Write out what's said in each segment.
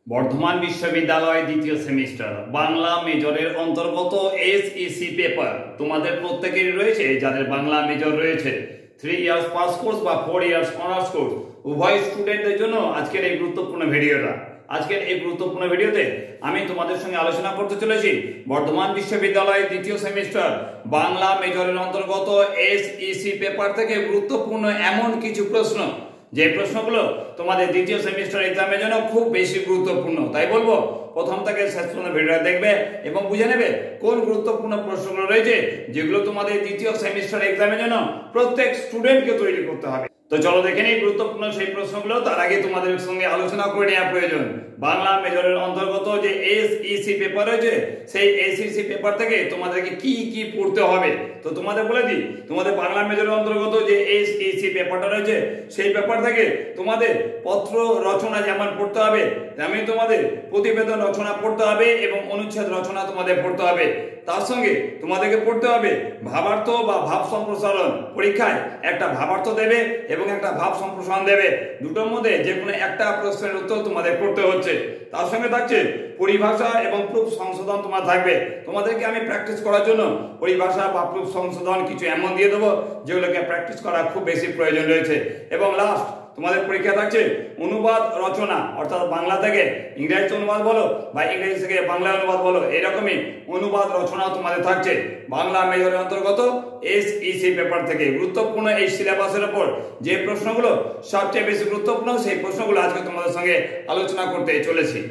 বর্ধমান বিশ্ববিদ্যালয় দ্বিতীয় সেমিস্টার বাংলা মেজরের অন্তর্গত এসইসি পেপার তোমাদের প্রত্যেকেরই রয়েছে। যাদের বাংলা মেজর রয়েছে 3 ইয়ার্স পাস কোর্স বা 4 ইয়ার্স অনার্স কোর্স উভয় স্টুডেন্টদের জন্য আজকের এই গুরুত্বপূর্ণ ভিডিওটা। আজকের এই গুরুত্বপূর্ণ ভিডিওতে আমি তোমাদের সঙ্গে আলোচনা করতে চলেছি বর্ধমান বিশ্ববিদ্যালয় দ্বিতীয় সেমিস্টার বাংলা মেজরের অন্তর্গত এসইসি পেপার থেকে গুরুত্বপূর্ণ এমন কিছু প্রশ্ন, যে প্রশ্নগুলো তোমাদের দ্বিতীয় সেমিস্টার এক্সামের জন্য খুব বেশি গুরুত্বপূর্ণ। তাই বলবো প্রথম থেকে শেষ পর্যন্ত ভিডিওটা দেখবে এবং বুঝে নেবে কোন গুরুত্বপূর্ণ প্রশ্নগুলো রয়েছে যেগুলো তোমাদের দ্বিতীয় সেমিস্টার এক্সামের জন্য প্রত্যেক স্টুডেন্টকে তৈরি করতে হবে। তো চলো দেখে নিই গুরুত্বপূর্ণ সেই প্রশ্নগুলো। তার আগে তোমাদের সঙ্গে আলোচনা করে নেওয়া প্রয়োজন বাংলা মেজরের অন্তর্গত যে এসইসি পেপার রয়েছে সেই এসইসি পেপার থেকে তোমাদেরকে কি কি পড়তে হবে। তো তোমাদের বলে দিই, তোমাদের বাংলা মেজরের অন্তর্গত যে এসইসি পেপারটা রয়েছে সেই পেপার থেকে তোমাদের পত্র রচনা যেমন পড়তে হবে তেমনি তোমাদের প্রতিবেদন রচনা পড়তে হবে এবং অনুচ্ছেদ রচনা তোমাদের পড়তে হবে। তার সঙ্গে তোমাদেরকে পড়তে হবে ভাবার্থ বা ভাব সম্প্রসারণ। পরীক্ষায় একটা ভাবার্থ দেবে এবং একটা ভাব সম্প্রসারণ দেবে, দুটোর মধ্যে যে কোনো একটা প্রশ্নের উত্তর তোমাদের করতে হচ্ছে। তার সঙ্গে থাকছে পরিভাষা এবং প্রুফ সংশোধন তোমার থাকবে। তোমাদেরকে আমি প্র্যাকটিস করার জন্য পরিভাষা বা প্রুফ সংশোধন কিছু এমন দিয়ে দেবো যেগুলোকে প্র্যাকটিস করা খুব বেশি প্রয়োজন রয়েছে। এবং লাস্ট তোমাদের পরীক্ষা থাকছে অনুবাদ রচনা, অর্থাৎ বাংলা থেকে ইংরেজি অনুবাদ বলো বা ইংরেজি থেকে বাংলা অনুবাদ বলো, এরকমই অনুবাদ রচনা তোমাদের থাকছে বাংলা মেজরের অন্তর্গত এসইসি পেপার থেকে। গুরুত্বপূর্ণ এই সিলেবাসের উপর যে প্রশ্নগুলো সবচেয়ে বেশি গুরুত্বপূর্ণ সেই প্রশ্নগুলো আজকে তোমাদের সঙ্গে আলোচনা করতে চলেছি।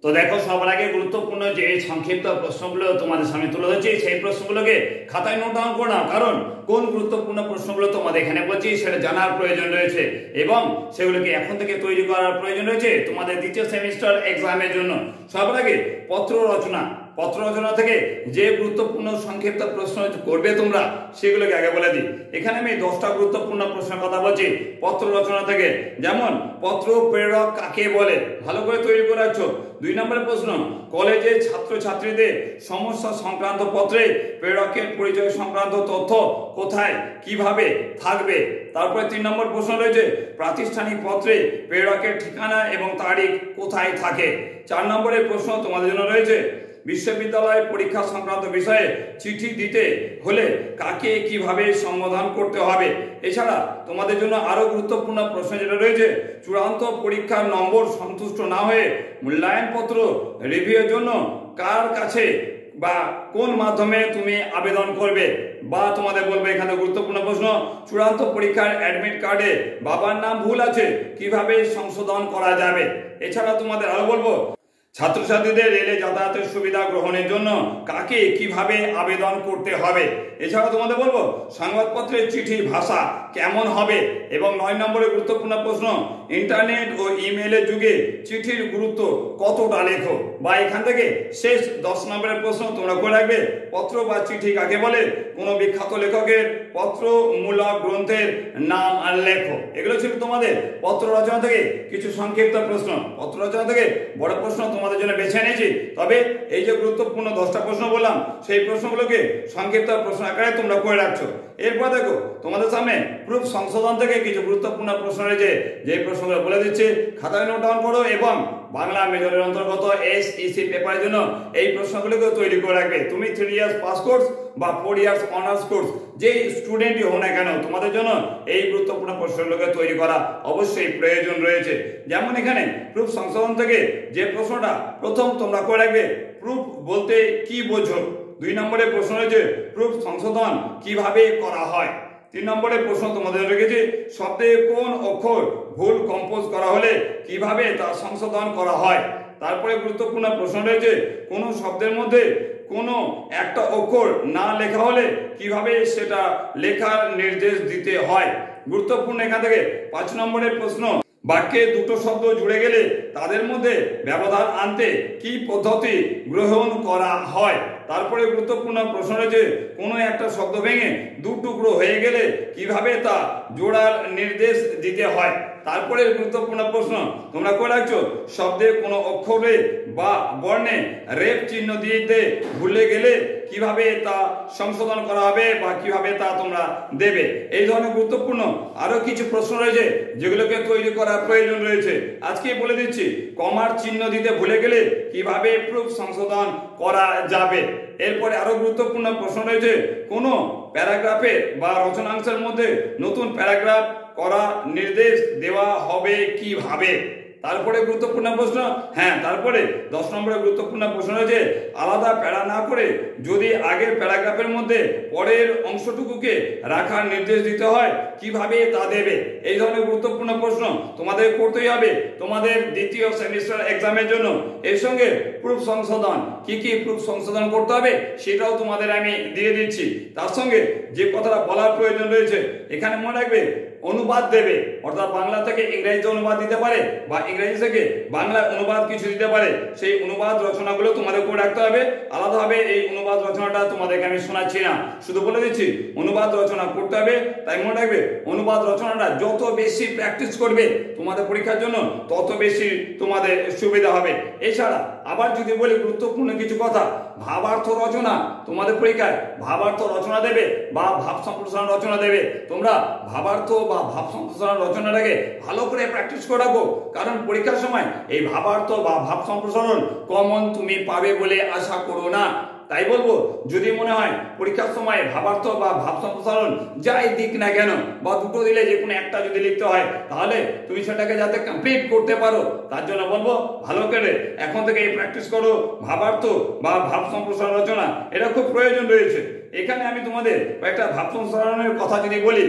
তো দেখো, সবার আগে গুরুত্বপূর্ণ যে সংক্ষিপ্ত প্রশ্নগুলো তোমাদের সামনে তুলে ধরছি সেই প্রশ্নগুলোকে খাতায় নোট ডাউন করো না, কারণ কোন গুরুত্বপূর্ণ প্রশ্নগুলো তোমাদের এখানে বলছি সেটা জানার প্রয়োজন রয়েছে এবং সেগুলোকে এখন থেকে তৈরি করার প্রয়োজন রয়েছে তোমাদের দ্বিতীয় সেমিস্টার এক্সামের জন্য। সবার আগে পত্র রচনা থেকে যে গুরুত্বপূর্ণ সংক্ষিপ্ত প্রশ্ন করবে তোমরা সেগুলোকে আগে বলে দিই। এখানে আমি 10টা গুরুত্বপূর্ণ প্রশ্নের কথা বলছি পত্র রচনা থেকে। যেমন পত্র প্রেরক কাকে বলে, ভালো করে তৈরি করে রাখছো। 2 নম্বরের প্রশ্ন, কলেজে ছাত্রছাত্রীদের সমস্যা সংক্রান্ত পত্রে প্রেরকের পরিচয় সংক্রান্ত তথ্য কোথায় কিভাবে থাকবে। তারপরে 3 নম্বর প্রশ্ন রয়েছে প্রাতিষ্ঠানিক পত্রে প্রেরকের ঠিকানা এবং তারিখ কোথায় থাকে। 4 নম্বরের প্রশ্ন তোমাদের জন্য রয়েছে বিশ্ববিদ্যালয় পরীক্ষা সংক্রান্ত বিষয়ে চিঠি দিতে হলে কাকে কিভাবে সম্বোধন করতে হবে। এছাড়া তোমাদের জন্য আরো গুরুত্বপূর্ণ প্রশ্ন যেটা রয়েছে চূড়ান্ত পরীক্ষার নম্বর সন্তুষ্ট না হয়ে মূল্যায়নপত্র রিভিউয়ের জন্য কার কাছে বা কোন মাধ্যমে তুমি আবেদন করবে। বা তোমাদের বলবে এখানে গুরুত্বপূর্ণ প্রশ্ন চূড়ান্ত পরীক্ষার অ্যাডমিট কার্ডে বাবার নাম ভুল আছে কিভাবে সংশোধন করা যাবে। এছাড়া তোমাদের আরো বলবো ছাত্রছাত্রীদের রেলে যাতায়াতের সুবিধা গ্রহণের জন্য কাকে কিভাবে আবেদন করতে হবে। এছাড়া তোমাদের বলবো সংবাদপত্রের চিঠির ভাষা কেমন হবে। এবং 9 নম্বরের গুরুত্বপূর্ণ প্রশ্ন ইন্টারনেট ও ইমেলের যুগে চিঠির গুরুত্ব কতটা লেখো। বা এখান থেকে শেষ 10 নম্বরের প্রশ্ন তোমরা করে রাখবে পত্র বা চিঠি কাকে বলে, কোনো বিখ্যাত লেখকের পত্রমূলক গ্রন্থের নাম আর লেখো। এগুলো ছিল তোমাদের পত্র রচনা থেকে কিছু সংক্ষিপ্ত প্রশ্ন। পত্র রচনা থেকে বড় প্রশ্ন তোমাদের জন্য বেছে নিয়েছি, তবে এই যে গুরুত্বপূর্ণ 10টা প্রশ্ন বললাম সেই প্রশ্নগুলোকে সংক্ষিপ্ত প্রশ্ন আকারে তোমরা করে রাখছো। এরপর দেখো তোমাদের সামনে প্রুফ সংশোধন থেকে কিছু গুরুত্বপূর্ণ প্রশ্ন রয়েছে, যে প্রশ্নগুলো বলে দিচ্ছে খাতায় নোট ডাউন করো এবং বাংলা মেজরের অন্তর্গত এসইসি পেপারের জন্য এই প্রশ্নগুলোকে তৈরি করে রাখবে। তুমি 3 ইয়ার্স পাস কোর্স বা 4 ইয়ার্স অনার্স কোর্স যেই স্টুডেন্টই হো না কেন তোমাদের জন্য এই গুরুত্বপূর্ণ প্রশ্নগুলোকে তৈরি করা অবশ্যই প্রয়োজন রয়েছে। যেমন এখানে প্রুফ সংশোধন থেকে যে প্রশ্নটা প্রথম তোমরা করে রাখবে প্রুফ বলতে কি বোঝো। 2 নম্বরের প্রশ্ন রয়েছে প্রুফ সংশোধন কিভাবে করা হয়। 3 নম্বরের প্রশ্ন তোমাদের রেখেছি শব্দে কোন অক্ষর ভুল কম্পোজ করা হলে কিভাবে তা সংশোধন করা হয়। তারপরে গুরুত্বপূর্ণ প্রশ্ন রয়েছে কোন শব্দের মধ্যে কোনো একটা অক্ষর না লেখা হলে কিভাবে সেটা লেখার নির্দেশ দিতে হয়। গুরুত্বপূর্ণ এখান থেকে 5 নম্বরের প্রশ্ন বাক্যে দুটো শব্দ জুড়ে গেলে তাদের মধ্যে ব্যবধান আনতে কি পদ্ধতি গ্রহণ করা হয়। তারপরে গুরুত্বপূর্ণ প্রশ্ন রয়েছে কোনো একটা শব্দ ভেঙে 2 টুকরো হয়ে গেলে কিভাবে তা জোড়ার নির্দেশ দিতে হয়। তারপরে গুরুত্বপূর্ণ প্রশ্ন তোমরা করে রাখছো, শব্দে কোনো অক্ষরে বা বর্ণে রেফ চিহ্ন দিতে ভুলে গেলে কিভাবে তা সংশোধন করা হবে বা কিভাবে তা তোমরা দেবে। এই ধরনের গুরুত্বপূর্ণ আরো কিছু প্রশ্ন রয়েছে যেগুলোকে তৈরি করার প্রয়োজন রয়েছে। আজকে বলে দিচ্ছি, কমার চিহ্ন দিতে ভুলে গেলে কিভাবে প্রুফ সংশোধন করা যাবে। এরপরে আরো গুরুত্বপূর্ণ প্রশ্ন রয়েছে, কোনো প্যারাগ্রাফের বা রচনাংশের মধ্যে নতুন প্যারাগ্রাফ করা নির্দেশ দেওয়া হবে কিভাবে। তারপরে গুরুত্বপূর্ণ প্রশ্ন, তারপরে 10 নম্বরের গুরুত্বপূর্ণ প্রশ্ন রয়েছে, আলাদা প্যারা না করে যদি আগের প্যারাগ্রাফের মধ্যে পরের অংশটুকুকে রাখার নির্দেশ দিতে হয় কিভাবে তা দেবে। এই ধরনের গুরুত্বপূর্ণ প্রশ্ন তোমাদের করতেই হবে তোমাদের দ্বিতীয় সেমিস্টার এক্সামের জন্য। এর সঙ্গে প্রুফ সংশোধন, কি কি প্রুফ সংশোধন করতে হবে সেটাও তোমাদের আমি দিয়ে দিচ্ছি। তার সঙ্গে যে কথাটা বলার প্রয়োজন রয়েছে, এখানে মনে রাখবে অনুবাদ দেবে, অর্থাৎ বাংলা থেকে ইংরেজিতে অনুবাদ দিতে পারে বা ইংরেজি থেকে বাংলা অনুবাদ কিছু দিতে পারে। সেই অনুবাদ রচনাগুলো তোমাদের করে রাখতে হবে আলাদাভাবে। এই অনুবাদ রচনাটা তোমাদেরকে আমি শোনাচ্ছি না, শুধু বলে দিচ্ছি অনুবাদ রচনা করতে হবে। তাই মনে রাখবে অনুবাদ রচনাটা যত বেশি প্র্যাকটিস করবে তোমাদের পরীক্ষার জন্য তত বেশি তোমাদের সুবিধা হবে। এছাড়া আবার যদি বলি গুরুত্বপূর্ণ কিছু কথা, ভাবার্থ রচনা তোমাদের পরীক্ষায় ভাবার্থ রচনা দেবে বা ভাব সম্প্রসারণ রচনা দেবে। তোমরা ভাবার্থ বা ভাব সম্প্রসারণ রচনাটাকে ভালো করে প্র্যাকটিস করে রাখো, কারণ পরীক্ষার সময় এই ভাবার্থ বা ভাব সম্প্রসারণ কমন তুমি পাবে বলে আশা করো না। তাই বলবো, যদি মনে হয় পরীক্ষার সময় ভাবার্থ বা ভাব সম্প্রসারণ যাই দিক না কেন বা দুটো দিলে যে কোনো একটা যদি লিখতে হয়, তাহলে তুমি সেটাকে যাতে কমপ্লিট করতে পারো তার জন্য বলবো ভালো করে এখন থেকে এই প্র্যাকটিস করো। ভাবার্থ বা ভাব সম্প্রসারণ রচনা এটা খুব প্রয়োজন রয়েছে। এখানে আমি তোমাদের একটা ভাব সম্প্রসারণের কথা যদি বলি,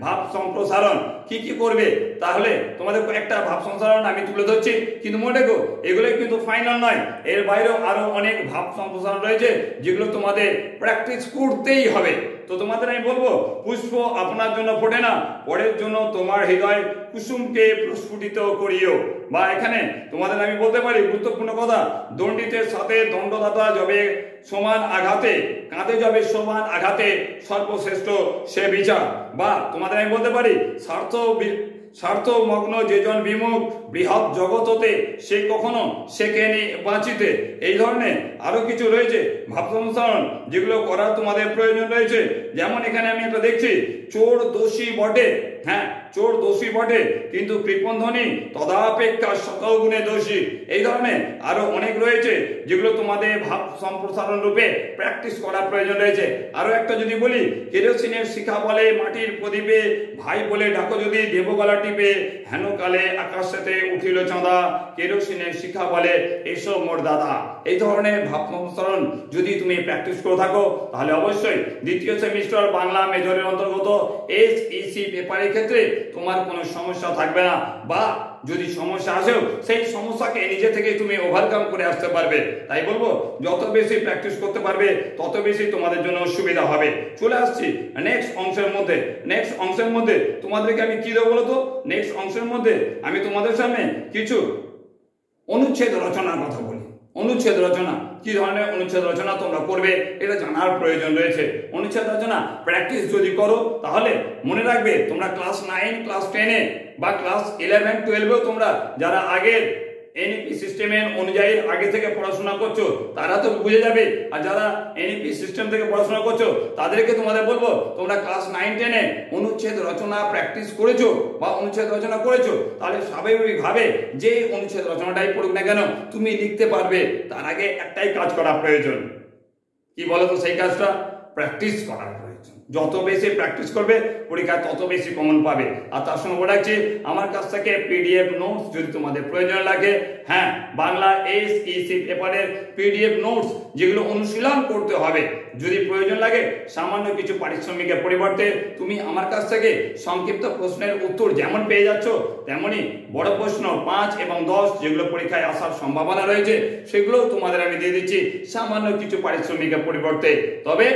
ভাব সম্প্রসারণ কি কি করবে, তাহলে তোমাদের একটা ভাব সম্প্রসারণ আমি তুলে ধরছি, কিন্তু মনে রেখো এগুলো কিন্তু ফাইনাল নয়। এর বাইরেও আরো অনেক ভাব সম্প্রসারণ রয়েছে যেগুলো তোমাদের প্র্যাকটিস করতেই হবে। তো তোমাদের আমি বলবো, পুষ্প আপনার জন্য ফোটে না, পরের জন্য তোমার হৃদয় কুসুমকে প্রস্ফুটিত করিও। বা এখানে তোমাদের আমি বলতে পারি গুরুত্বপূর্ণ কথা, দণ্ডিতের সাথে দণ্ডদাতা যাবে সমান আঘাতে, কাঁধে যাবে সমান আঘাতে, সর্বশ্রেষ্ঠ সে বিচার। বা তোমাদের আমি বলতে পারি, স্বার্থ মগ্ন যেজন বিমুখ বৃহৎ জগৎতে সে কখনো শেখেনি বাঁচিতে। এই ধরনের আরো কিছু রয়েছে ভাব সম্প্রসারণ যেগুলো করার তোমাদের প্রয়োজন রয়েছে। যেমন এখানে আমি একটা দেখছি, চোর দোষী বটে, চোর দোষী বটে কিন্তু কৃপণধ্বনি তদাপেক্ষা শতগুণে দোষী। এই ধরনের আরো অনেক রয়েছে যেগুলো তোমাদের ভাব সম্প্রসারণ রূপে প্র্যাকটিস করার প্রয়োজন রয়েছে। আরো একটা যদি বলি, কেরোসিনের শিখা বলে মাটির প্রদীপে, ভাই বলে ডাকো যদি দেবগলা টিপে, হেন কালে আকাশেতে উঠিল চাঁদা, কেরোসিনের শিখা বলে এসো মোর দাদা। এই ধরনের ভাব সম্প্রসারণ যদি তুমি প্র্যাকটিস করে থাকো তাহলে অবশ্যই দ্বিতীয় সেমিস্টার বাংলা মেজরের অন্তর্গত SEC পেপারের ক্ষেত্রে তোমার কোনো সমস্যা থাকবে না, বা যদি সমস্যা আসেও সেই সমস্যাকে নিজে থেকে তুমি ওভারকাম করে আসতে পারবে। তাই বলবো যত বেশি প্র্যাকটিস করতে পারবে তত বেশি তোমাদের জন্য সুবিধা হবে। চলে আসছি নেক্সট অংশের মধ্যে তোমাদেরকে আমি কি দেবো বলতো। নেক্সট অংশের মধ্যে আমি তোমাদের সামনে কিছু অনুচ্ছেদ রচনার কথা বলি। অনুচ্ছেদ রচনা কি ধরনের অনুচ্ছেদ রচনা তোমরা করবে এটা জানার প্রয়োজন রয়েছে। অনুচ্ছেদ রচনা প্র্যাকটিস যদি করো তাহলে মনে রাখবে তোমরা ক্লাস 9, ক্লাস 10 বা ক্লাস 11, 12 তোমরা যারা আগের এনইপি সিস্টেমের অনুযায়ী আগে থেকে পড়াশোনা করছো তারা তো বুঝে যাবে, আর যারা এনইপি সিস্টেম থেকে পড়াশোনা করছো তাদেরকে তোমাদের বলবো তোমরা ক্লাস 9, 10 অনুচ্ছেদ রচনা প্র্যাকটিস করেছো বা অনুচ্ছেদ রচনা করেছো, তাহলে স্বাভাবিকভাবে যে অনুচ্ছেদ রচনাটাই পড়ুক না কেন তুমি লিখতে পারবে। তার আগে একটাই কাজ করা প্রয়োজন, কি বলতো সেই কাজটা? প্র্যাকটিস করার প্রয়োজন। যত বেশি প্র্যাকটিস করবে পরীক্ষায় তত বেশি কমন পাবে। আর তার সঙ্গে বলে রাখছি, আমার কাছ থেকে PDF নোটস যদি তোমাদের প্রয়োজন লাগে, বাংলা SEC পেপারের PDF নোটস যেগুলো অনুশীলন করতে হবে, যদি প্রয়োজন লাগে সামান্য কিছু পারিশ্রমিকের পরিবর্তে তুমি আমার কাছ থেকে সংক্ষিপ্ত প্রশ্নের উত্তর যেমন পেয়ে যাচ্ছ, তেমনি বড় প্রশ্ন 5 এবং 10 যেগুলো পরীক্ষায় আসার সম্ভাবনা রয়েছে সেগুলোও তোমাদের আমি দিয়ে দিচ্ছি সামান্য কিছু পারিশ্রমিকের পরিবর্তে। তবে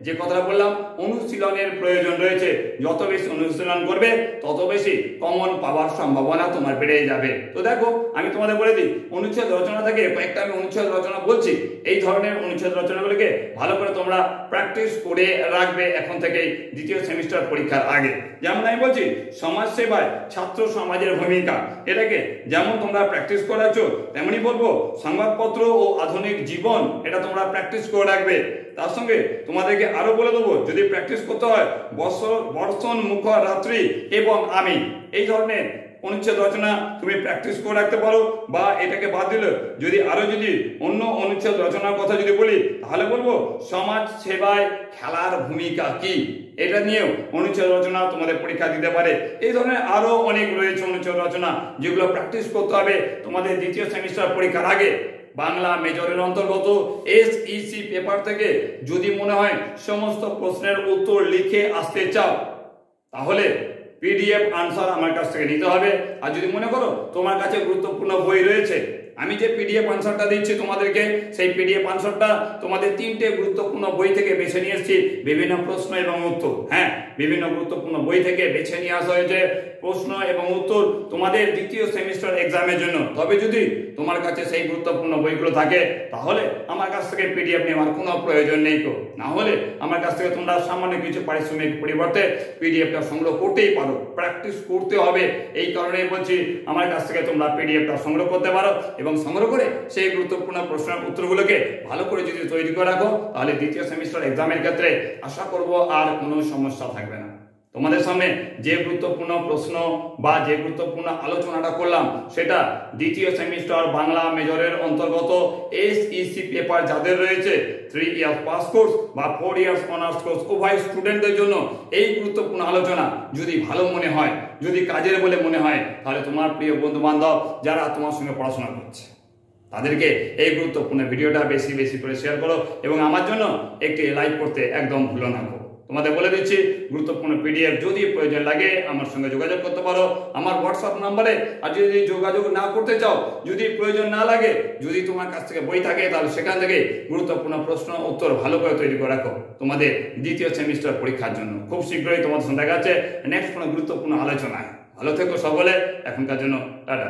যে কথাটা বললাম, অনুশীলনের প্রয়োজন রয়েছে। যত বেশি অনুশীলন করবে তত বেশি কমন পাওয়ার সম্ভাবনা তোমার বেড়ে যাবে। তো দেখো, আমি তোমাদের বলে দিই, অনুচ্ছেদ রচনা থেকে কয়েকটা আমি অনুচ্ছেদ রচনা বলছি। এই ধরনের অনুচ্ছেদ রচনাগুলিকে ভালো করে তোমরা প্র্যাকটিস করে রাখবে এখন থেকেই দ্বিতীয় সেমিস্টার পরীক্ষার আগে। যেমন আমি বলছি, সমাজ সেবায় ছাত্র সমাজের ভূমিকা, এটাকে যেমন তোমরা প্র্যাকটিস করাচ্ছ তেমনি বলবো সংবাদপত্র ও আধুনিক জীবন, এটা তোমরা প্র্যাকটিস করে রাখবে। তার সঙ্গে তোমাদেরকে আরো বলে দেবো, যদি প্র্যাকটিস করতে হয় বর্ষণ মুখর রাত্রি এবং আমি, এই ধরনের অনুচ্ছেদ রচনা তুমি প্র্যাকটিস করে রাখতে পারো। বা এটাকে বাদ দিলে যদি অন্য অনুচ্ছেদ রচনার কথা যদি বলি, তাহলে বলবো সমাজ সেবায় খেলার ভূমিকা কি, এটা নিয়েও অনুচ্ছেদ রচনা তোমাদের পরীক্ষা দিতে পারে। এই ধরনের আরো অনেক রয়েছে অনুচ্ছেদ রচনা, যেগুলো প্র্যাকটিস করতে হবে তোমাদের দ্বিতীয় সেমিস্টার পরীক্ষার আগে। বাংলা মেজরের অন্তর্গত SEC পেপার থেকে যদি মনে হয় সমস্ত প্রশ্নের উত্তর লিখে আসতে চাও, তাহলে PDF আনসার আমার কাছ থেকে নিতে হবে। আর যদি মনে করো তোমার কাছে গুরুত্বপূর্ণ বই রয়েছে, আমি যে PDF আনসারটা দিচ্ছি তোমাদেরকে, সেই PDF আনসারটা তোমাদের 3টে গুরুত্বপূর্ণ বই থেকে বেছে নিয়ে এসেছি, বিভিন্ন প্রশ্ন এবং উত্তর। হ্যাঁ, বিভিন্ন গুরুত্বপূর্ণ বই থেকে বেছে নিয়ে আসা হয়েছে প্রশ্ন এবং উত্তর তোমাদের দ্বিতীয় সেমিস্টার এক্সামের জন্য। তবে যদি তোমার কাছে সেই গুরুত্বপূর্ণ বইগুলো থাকে, তাহলে আমার কাছ থেকে PDF নেওয়ার কোনো প্রয়োজন নেই। তো না হলে আমার কাছ থেকে তোমরা সামান্য কিছু পারিশ্রমিক পরিবর্তে PDFটা সংগ্রহ করতেই পারো। প্র্যাকটিস করতে হবে, এই কারণেই বলছি আমার কাছ থেকে তোমরা PDFটা সংগ্রহ করতে পারো এবং সংগ্রহ করে সেই গুরুত্বপূর্ণ প্রশ্নের উত্তরগুলোকে ভালো করে যদি তৈরি করে রাখো, তাহলে দ্বিতীয় সেমিস্টার এক্সামের ক্ষেত্রে আশা করব আর কোনো সমস্যা থাকবে না। তোমাদের সামনে যে গুরুত্বপূর্ণ প্রশ্ন বা যে গুরুত্বপূর্ণ আলোচনাটা করলাম, সেটা দ্বিতীয় সেমিস্টার বাংলা মেজরের অন্তর্গত SEC পেপার যাদের রয়েছে 3 ইয়ার্স পাস কোর্স বা 4 ইয়ার্স অনার্স কোর্স, উভয় স্টুডেন্টদের জন্য এই গুরুত্বপূর্ণ আলোচনা যদি ভালো মনে হয়, যদি কাজের বলে মনে হয়, তাহলে তোমার প্রিয় বন্ধু বান্ধব যারা তোমার সঙ্গে পড়াশোনা করছে, তাদেরকে এই গুরুত্বপূর্ণ ভিডিওটা বেশি বেশি করে শেয়ার করো এবং আমার জন্য একটি লাইক করতে একদম ভুলো না। তোমাদের বলে দিচ্ছি, গুরুত্বপূর্ণ PDF যদি প্রয়োজন লাগে আমার সঙ্গে যোগাযোগ করতে পারো আমার হোয়াটসঅ্যাপ নাম্বারে। আর যদি যোগাযোগ না করতে চাও, যদি প্রয়োজন না লাগে, যদি তোমার কাছ থেকে বই থাকে, তাহলে সেখান থেকে গুরুত্বপূর্ণ প্রশ্ন উত্তর ভালো করে তৈরি করে রাখো তোমাদের দ্বিতীয় সেমিস্টার পরীক্ষার জন্য। খুব শীঘ্রই তোমাদের সঙ্গে দেখা যাচ্ছে নেক্সট কোনো গুরুত্বপূর্ণ আলোচনায়। ভালো থেকো সকলে, এখনকার জন্য টাটা।